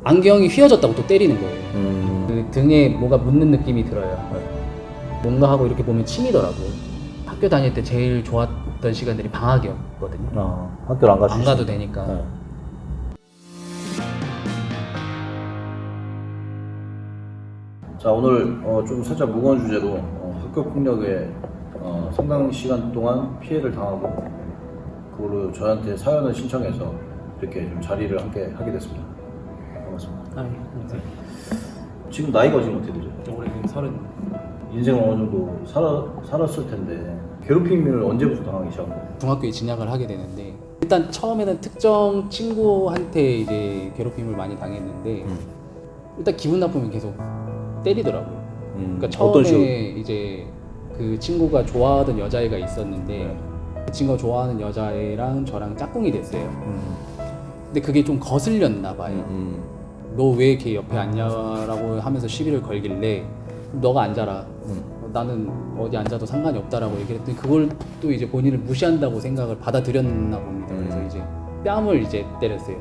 안경이 휘어졌다고 또 때리는 거예요. 그 등에 뭐가 묻는 느낌이 들어요. 뭔가 하고 이렇게 보면 침이더라고요. 학교 다닐 때 제일 좋았던 시간들이 방학이었거든요. 학교를 안 안 가도 되니까. 네. 자, 오늘 좀 살짝 무거운 주제로 학교 폭력에 상당 시간 동안 피해를 당하고 그걸로 저한테 사연을 신청해서 이렇게 좀 자리를 함께 하게 됐습니다. 반갑습니다. 지금 나이가 지금 어떻게 되죠? 올해 30. 인생을 어느 정도 살았을 텐데 괴롭힘을 언제부터 당하기 시작한 거예요? 중학교에 진학을 하게 되는데 일단 처음에는 특정 친구한테 이제 괴롭힘을 많이 당했는데 일단 기분 나쁘면 계속 때리더라고요. 그러니까 어떤 식으로? 처음에 이제 그 친구가 좋아하던 여자애가 있었는데 그 친구가 좋아하는 여자애랑 저랑 짝꿍이 됐어요. 근데 그게 좀 거슬렸나 봐요. 너 왜 걔 옆에 앉냐라고 하면서 시비를 걸길래 너가 앉아라. 나는 어디 앉아도 상관이 없다라고 얘기를 했더니 그걸 또 이제 본인을 무시한다고 생각을 받아들였나 봅니다. 그래서 이제 뺨을 이제 때렸어요.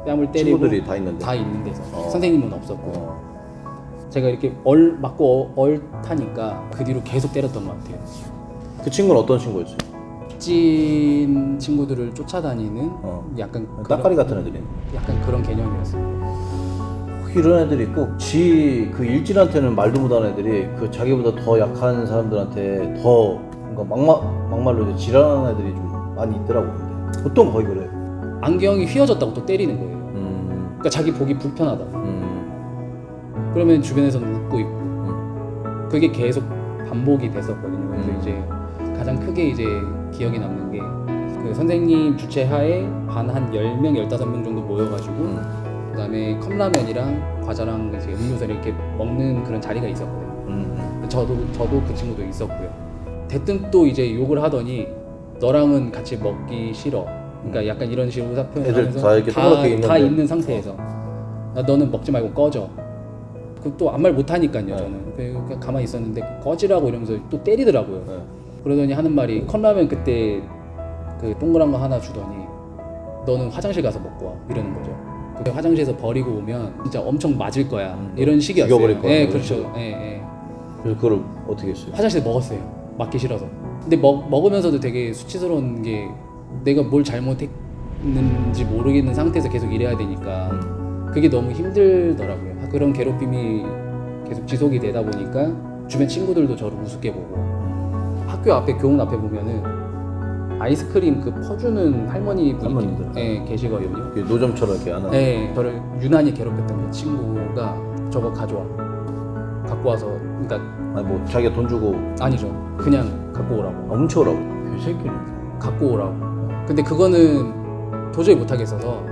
뺨을 때리고 친구들이 다 있는데? 다 있는 데서 선생님은 없었고 제가 이렇게 맞고 얼타니까 그 뒤로 계속 때렸던 것 같아요. 그 친구는 어떤 친구였어요? 찐 친구들을 쫓아다니는 약간 따까리 같은 애들이? 약간 그런 개념이었어요. 이런 애들이 꼭 그 일진한테는 말도 못하는 애들이 그 자기보다 더 약한 사람들한테 더 뭔가 막말로 이제 지랄하는 애들이 좀 많이 있더라고요. 근데 보통 거의 그래요. 안경이 휘어졌다고 또 때리는 거예요. 그러니까 자기 보기 불편하다고. 그러면 주변에서는 웃고 있고 그게 계속 반복이 됐었거든요. 그래서 이제 가장 크게 이제 기억에 남는 게 그 선생님 주최하에 반 한 10명, 15명 정도 모여가지고 그 다음에 컵라면이랑 과자랑 이제 음료수를 이렇게 먹는 그런 자리가 있었거든요. 저도 그 친구도 있었고요. 대뜸 또 이제 욕을 하더니 너랑은 같이 먹기 싫어. 그러니까 약간 이런 식으로 표현을 애들 하면서 다 이렇게 동그랗게 있는데. 다 있는 상태에서 너는 먹지 말고 꺼져. 그 또 아무 말 못하니까요. 저는 그냥 가만히 있었는데 꺼지라고 이러면서 또 때리더라고요. 그러더니 하는 말이 컵라면 그때 그 동그란 거 하나 주더니 너는 화장실 가서 먹고 와 이러는 거죠. 그 화장실에서 버리고 오면 진짜 엄청 맞을 거야 이런 식이었어요. 죽여버릴 거야. 네, 그렇죠. 예. 그래서 그걸 어떻게 했어요? 화장실에 먹었어요. 맞기 싫어서. 근데 먹으면서도 되게 수치스러운 게 내가 뭘 잘못했는지 모르겠는 상태에서 계속 이래야 되니까 그게 너무 힘들더라고요. 그런 괴롭힘이 계속 지속이 되다 보니까 주변 친구들도 저를 우습게 보고 학교 앞에 교문 앞에 보면은 아이스크림 그 퍼주는 할머니들. 계시거든요. 노점처럼 이렇게 하는. 네, 저를 유난히 괴롭혔던 그 친구가 저거 가져와. 갖고 와서, 그러니까 아니 뭐 자기가 돈 주고 아니죠. 그냥 갖고 오라고. 훔쳐오라고. 이 새끼는. 갖고 오라고. 근데 그거는 도저히 못 하겠어서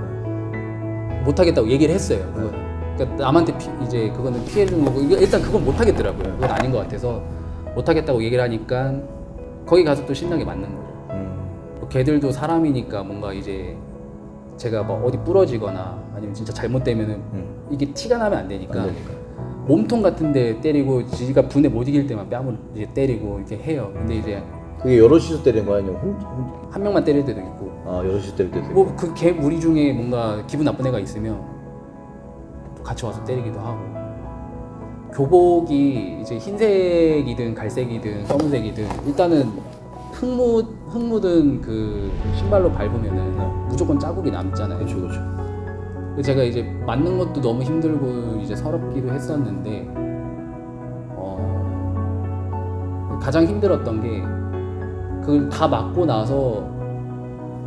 못 하겠다고 얘기를 했어요. 그거는. 그러니까 남한테 이제 그거는 피해 주는 거고 일단 그건 못 하겠더라고요. 그건 아닌 것 같아서 못 하겠다고 얘기를 하니까 거기 가서 또 신나게 맞는 거죠. 걔들도 사람이니까 뭔가 이제 제가 막 어디 부러지거나 아니면 진짜 잘못되면은 이게 티가 나면 안 되니까 몸통 같은데 때리고 지가 분에 못 이길 때만 뺨을 이제 때리고 이렇게 해요. 근데 이제 그게 여럿이서 때리는 거 아니에요? 한 명만 때릴 때도 있고 여럿이서 때릴 때도 있고. 뭐 그 걔 무리 중에 뭔가 기분 나쁜 애가 있으면 또 같이 와서 때리기도 하고 교복이 이제 흰색이든 갈색이든 검은색이든 일단은 흙 묻은 그 신발로 밟으면은 무조건 자국이 남잖아요. 그렇죠. 제가 이제 맞는 것도 너무 힘들고 이제 서럽기도 했었는데 가장 힘들었던 게 그걸 다 맞고 나서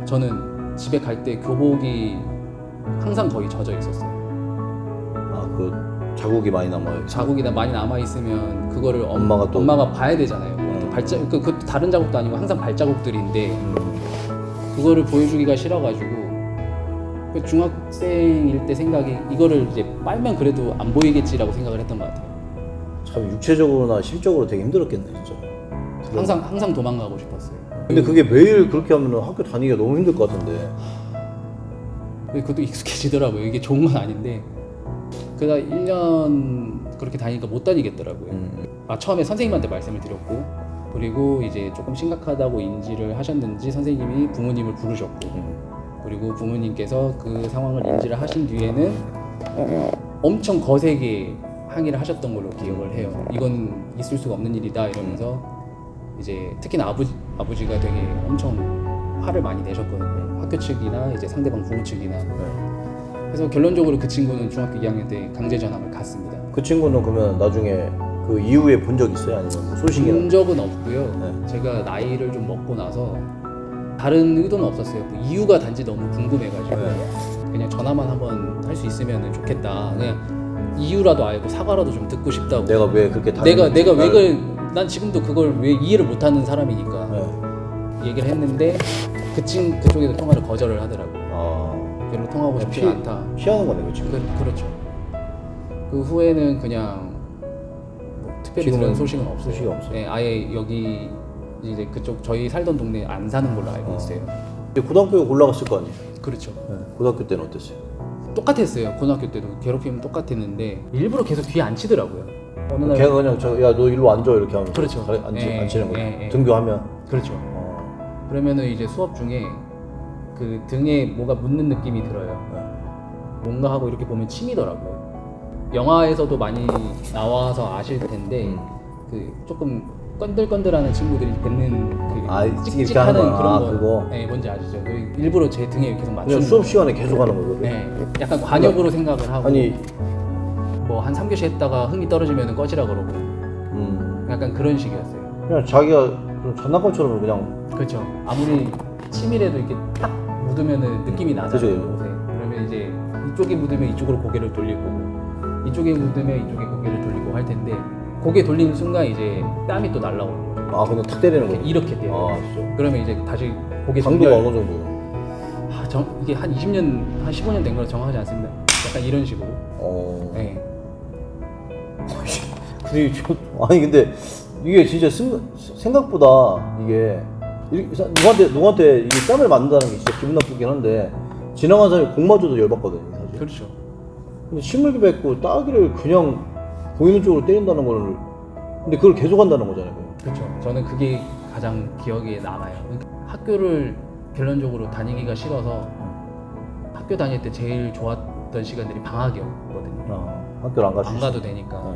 저는 집에 갈 때 교복이 항상 거의 젖어 있었어요. 그 자국이 많이 남아요. 자국이 많이 남아 있으면 그거를 엄마가 봐야 되잖아요. 그 다른 자국도 아니고 항상 발자국들인데 그거를 보여주기가 싫어가지고 그 중학생일 때 생각이 이거를 이제 빨면 그래도 안 보이겠지라고 생각을 했던 것 같아요. 참 육체적으로나 심적으로 되게 힘들었겠네 진짜. 항상 도망가고 싶었어요. 근데 그게 매일 그렇게 하면 학교 다니기가 너무 힘들 것 같은데. 그것도 익숙해지더라고요. 이게 좋은 건 아닌데 그다 1년 그렇게 다니니까 못 다니겠더라고요. 처음에 선생님한테 말씀을 드렸고 그리고 이제 조금 심각하다고 인지를 하셨는지 선생님이 부모님을 부르셨고 그리고 부모님께서 그 상황을 인지를 하신 뒤에는 엄청 거세게 항의를 하셨던 걸로 기억을 해요. 이건 있을 수가 없는 일이다 이러면서 이제 특히나 아버지가 되게 엄청 화를 많이 내셨거든요. 학교 측이나 이제 상대방 부모 측이나. 그래서 결론적으로 그 친구는 중학교 2학년 때 강제 전학을 갔습니다. 그 친구는 그러면 나중에 그 이후에 본 적 있어요? 아니면 뭐 소식이? 본 적은 없고요. 네. 제가 나이를 좀 먹고 나서 다른 의도는 없었어요. 그 이유가 단지 너무 궁금해가지고 그냥 전화만 한번 할 수 있으면 좋겠다. 그냥 이유라도 알고 사과라도 좀 듣고 싶다고. 내가 왜 그렇게 내가 왜 나를- 그걸 난 지금도 그걸 왜 이해를 못하는 사람이니까 네. 얘기를 했는데 그쪽에도 통화를 거절을 하더라고요. 아, 별로 통하고 싶지 피- 않다. 피하는 거네 그 친구. 그렇죠. 그 후에는 그냥 뭐 특별히 지금은 들은 소식은 없어요. 소식이 없어요. 네, 아예 여기 이제 그쪽 저희 살던 동네에 안 사는 걸로 알고 있어요. 근데 고등학교에 올라갔을 거 아니에요? 그렇죠. 고등학교 때는 어땠어요? 똑같았어요. 고등학교 때도 괴롭히면 똑같았는데 일부러 계속 뒤에 안 치더라고요. 어느 날 걔가 그냥 야 너 일로 앉아 이렇게 하면 그렇죠. 앉히는 거죠. 예. 등교하면. 그렇죠. 그러면은 이제 수업 중에 그 등에 뭐가 묻는 느낌이 들어요. 뭔가 하고 이렇게 보면 침이더라고요. 영화에서도 많이 나와서 아실 텐데 그 조금 건들건들하는 친구들이 뱉는 그 찍찍하는 하는 거. 그런 아, 거. 그거? 네, 뭔지 아시죠? 그 일부러 제 등에 계속 그냥 맞추는 수업 거. 시간에 계속 하는 거거든. 네, 약간 관역으로 생각을 하고 아니, 뭐 한 3교시 했다가 흥이 떨어지면 꺼지라 그러고 약간 그런 식이었어요. 그냥 자기가 그런 장난감처럼 그냥 그렇죠. 아무리 치밀해도 이렇게 딱 묻으면은 느낌이 나잖아요. 그죠. 옷에. 그러면 이제 이쪽에 묻으면 이쪽으로 고개를 돌릴 거고 이쪽에 묻으면 이쪽에 고개를 돌리고 할 텐데 고개 돌리는 순간 이제 땀이 또 날라오는 거죠. 아 그냥 탁 때리는 거예요. 이렇게 때려요. 아 진짜. 그러면 이제 다시 고개 강도가 정렬. 어느 정도? 이게 한 20년, 한 15년 된 거라 정확하지 않습니다. 약간 이런 식으로. 네. 아니 근데 이게 진짜 생각보다 이게 누구한테 이게 땀을 맞는다는 게 진짜 기분 나쁘긴 한데 지나간 사람이 공 맞아도 열받거든요 사실. 그렇죠. 근데 침을 뱉고 따귀를 그냥 보이는 쪽으로 때린다는 거를 근데 그걸 계속 한다는 거잖아요. 그렇죠. 저는 그게 가장 기억에 남아요. 그러니까 학교를 결론적으로 다니기가 싫어서 학교 다닐 때 제일 좋았던 시간들이 방학이었거든요. 학교를 안 가서 안 가도 되니까.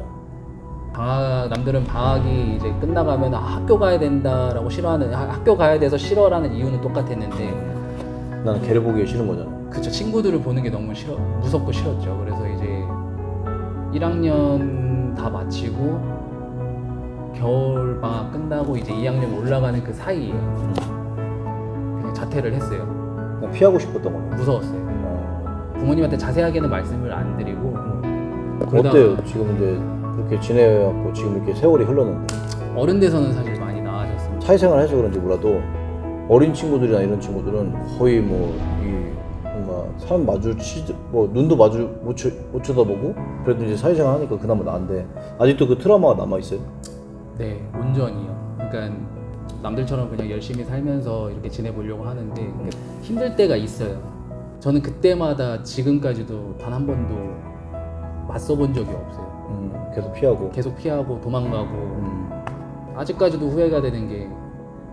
남들은 방학이 이제 끝나가면 학교 가야 된다라고 싫어하는, 학교 가야 돼서 싫어라는 이유는 똑같았는데 나는 걔를 보기 싫은 거잖아. 그쵸. 친구들을 보는 게 너무 무섭고 싫었죠. 그래서 이제 1학년 다 마치고 겨울 방학 끝나고 이제 2학년 올라가는 그 사이에 그냥 자퇴를 했어요. 그냥 피하고 싶었던 거네. 무서웠어요. 부모님한테 자세하게는 말씀을 안 드리고. 어때요? 지금 이제 그렇게 지내갖고 지금 이렇게 세월이 흘렀는데 어른 돼서는 사실 많이 나아졌습니다. 사회생활 해서 그런지 몰라도 어린 친구들이나 이런 친구들은 거의 뭐 뭔가 사람 뭐 눈도 못 쳐다보고 그래도 이제 사회생활 하니까 그나마 나은데 아직도 그 트라우마가 남아 있어요? 네, 온전히요. 그러니까 남들처럼 그냥 열심히 살면서 이렇게 지내보려고 하는데 힘들 때가 있어요. 저는 그때마다 지금까지도 단 한 번도 맞서본 적이 없어요. 계속 피하고 도망가고 아직까지도 후회가 되는 게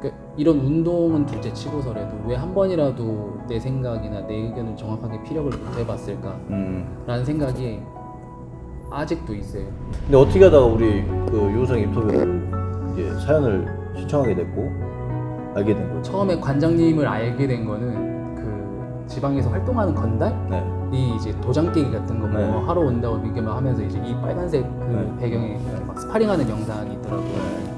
그러니까 이런 운동은 둘째 치고서라도 왜 한 번이라도 내 생각이나 내 의견을 정확하게 피력을 못 해봤을까 라는 생각이 아직도 있어요. 근데 어떻게 하다가 우리 그 유호성 인터뷰를 이제 사연을 신청하게 됐고 알게 된 거죠? 처음에 관장님을 알게 된 거는 그 지방에서 활동하는 건달이 이제 도장 깨기 같은 거 뭐 네. 하러 온다고 이렇게 막 하면서 이제 이 빨간색 그 배경에 막 스파링하는 영상이 있더라고요.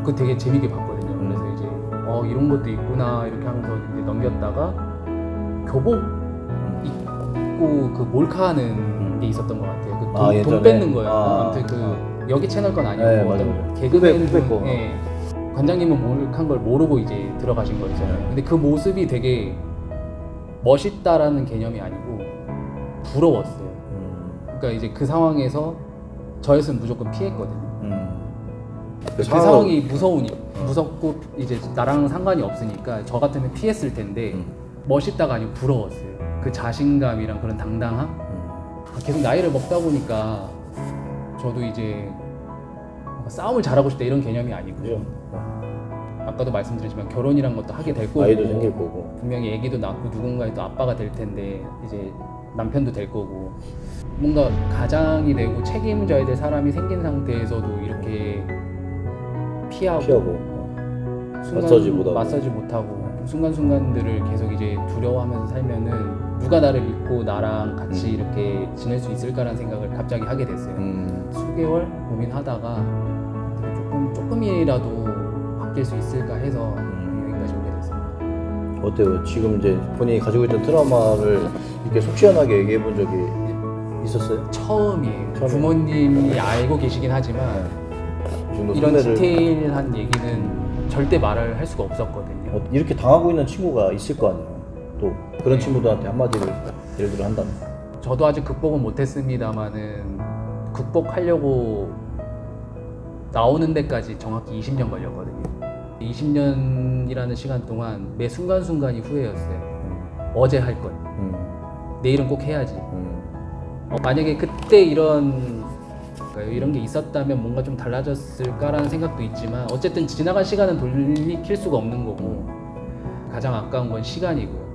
그 되게 재밌게 봤거든요. 그래서 이제 이런 것도 있구나 이렇게 하면서 이제 넘겼다가 교복 입고 그 몰카하는 게 있었던 것 같아요. 그 돈 예전에? 뺏는 거예요. 아무튼 그 여기 채널 건 아니고 네, 어떤 맞아요. 개그맨 흑백 거. 예. 관장님은 몰카한 걸 모르고 이제 들어가신 거잖아요. 근데 그 모습이 되게 멋있다라는 개념이 아니고 부러웠어요. 그러니까 이제 그 상황에서 저였으면 무조건 피했거든요. 그 상황이 무섭고 이제 나랑 상관이 없으니까 저 같으면 피했을 텐데 멋있다가 아니고 부러웠어요. 그 자신감이랑 그런 당당함. 계속 나이를 먹다 보니까 저도 이제 싸움을 잘하고 싶다 이런 개념이 아니고요. 아까도 말씀드렸지만 결혼이란 것도 하게 될 거고 아이도 생길 거고 분명히 아기도 낳고 누군가의 또 아빠가 될 텐데 이제 남편도 될 거고 뭔가 가장이 되고 책임져야 될 사람이 생긴 상태에서도 이렇게 피하고 마사지 못하고 순간순간들을 계속 이제 두려워하면서 살면은 누가 나를 믿고 나랑 같이 이렇게 지낼 수 있을까라는 생각을 갑자기 하게 됐어요. 수개월 고민하다가 조금이라도 바뀔 수 있을까 해서 여기까지 오게 됐어요. 어때요? 지금 이제 본인이 가지고 있던 트라우마를 이렇게 속 시원하게 얘기해 본 적이 있었어요? 처음이에요. 부모님이 알고 계시긴 하지만 이런 디테일한 얘기는 절대 말을 할 수가 없었거든요. 이렇게 당하고 있는 친구가 있을 거 아니에요. 또 그런 친구들한테 한마디를 예를 들어 한다면 저도 아직 극복은 못했습니다만은 극복하려고 나오는 데까지 정확히 20년 걸렸거든요. 20년이라는 시간 동안 매 순간순간이 후회였어요. 어제 할 걸. 내일은 꼭 해야지. 만약에 그때 이런 게 있었다면 뭔가 좀 달라졌을까라는 생각도 있지만 어쨌든 지나간 시간은 돌이킬 수가 없는 거고 가장 아까운 건 시간이고요.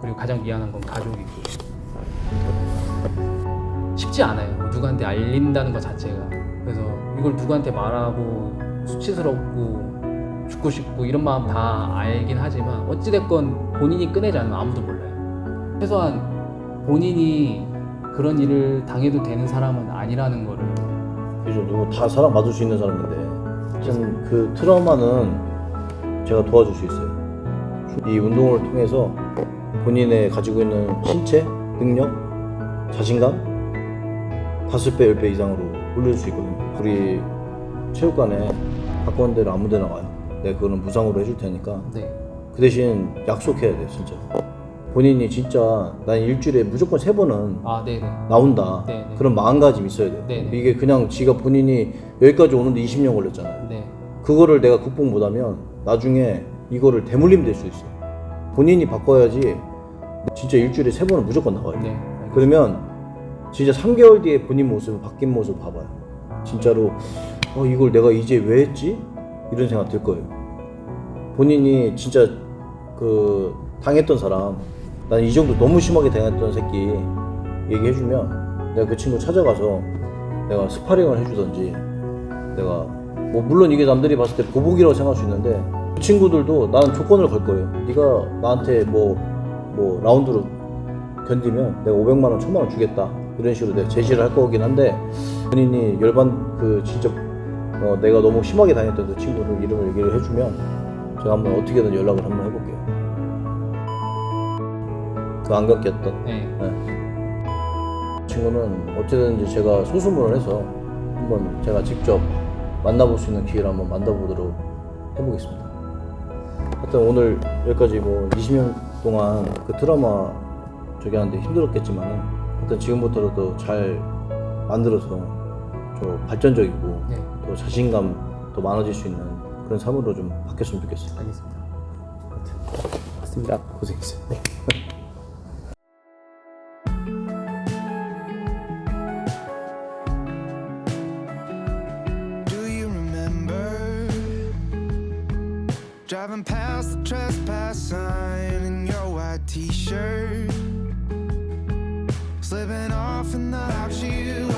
그리고 가장 미안한 건 가족이고요. 쉽지 않아요. 누구한테 알린다는 것 자체가. 그래서 이걸 누구한테 말하고 수치스럽고 죽고 싶고 이런 마음 다 알긴 하지만 어찌됐건 본인이 꺼내지 않으면 아무도 몰라요. 최소한 본인이 그런 일을 당해도 되는 사람은 아니라는 거를. 그죠. 누구 다 사랑받을 수 있는 사람인데 참 그 트라우마는 제가 도와줄 수 있어요. 이 운동을 통해서 본인의 가지고 있는 신체, 능력, 자신감 5배, 10배 이상으로 올릴 수 있거든요. 우리 체육관에 바꾸는 대로 아무 데나 와요. 내가 그거는 무상으로 해줄 테니까 네. 그 대신 약속해야 돼요. 진짜 본인이 진짜 난 일주일에 무조건 3번은 나온다. 네네. 그런 마음가짐이 있어야 돼요. 네네. 이게 그냥 지가 본인이 여기까지 오는데 20년 걸렸잖아요. 네. 그거를 내가 극복 못하면 나중에 이거를 대물림 될 수 있어요. 본인이 바꿔야지. 진짜 일주일에 3번은 무조건 나와요. 네. 그러면 진짜 3개월 뒤에 본인 모습을 바뀐 모습을 봐봐요. 진짜로 이걸 내가 이제 왜 했지? 이런 생각 들 거예요. 본인이 진짜 그 당했던 사람, 난 이 정도 너무 심하게 당했던 새끼 얘기해주면 내가 그 친구 찾아가서 내가 스파링을 해주던지, 내가 뭐 물론 이게 남들이 봤을 때 보복이라고 생각할 수 있는데 그 친구들도 나는 조건을 걸 거예요. 네가 나한테 뭐 라운드로 견디면 내가 500만 원, 1000만 원 주겠다, 이런 식으로 내가 제시를 할 거긴 한데, 본인이 진짜 내가 너무 심하게 당했던 그 친구를 이름을 얘기를 해주면 제가 한번 어떻게든 연락을 한번 해볼게요. 그 안경 꼈던 친구는 어찌든지 제가 소수문을 해서 한번 제가 직접 만나볼 수 있는 기회를 한번 만나보도록 해보겠습니다. 하여튼 오늘 여기까지 20년 동안 그 트라우마 하는데 힘들었겠지만 하여튼 지금부터라도 잘 만들어서 좀 발전적이고 또 자신감 더 많아질 수 있는 그런 삶으로 좀 바뀌었으면 좋겠어요. 알겠습니다. 맞습니다. 고생했어요. 네. Driving past the trespass sign in your white t-shirt, slipping off in the house you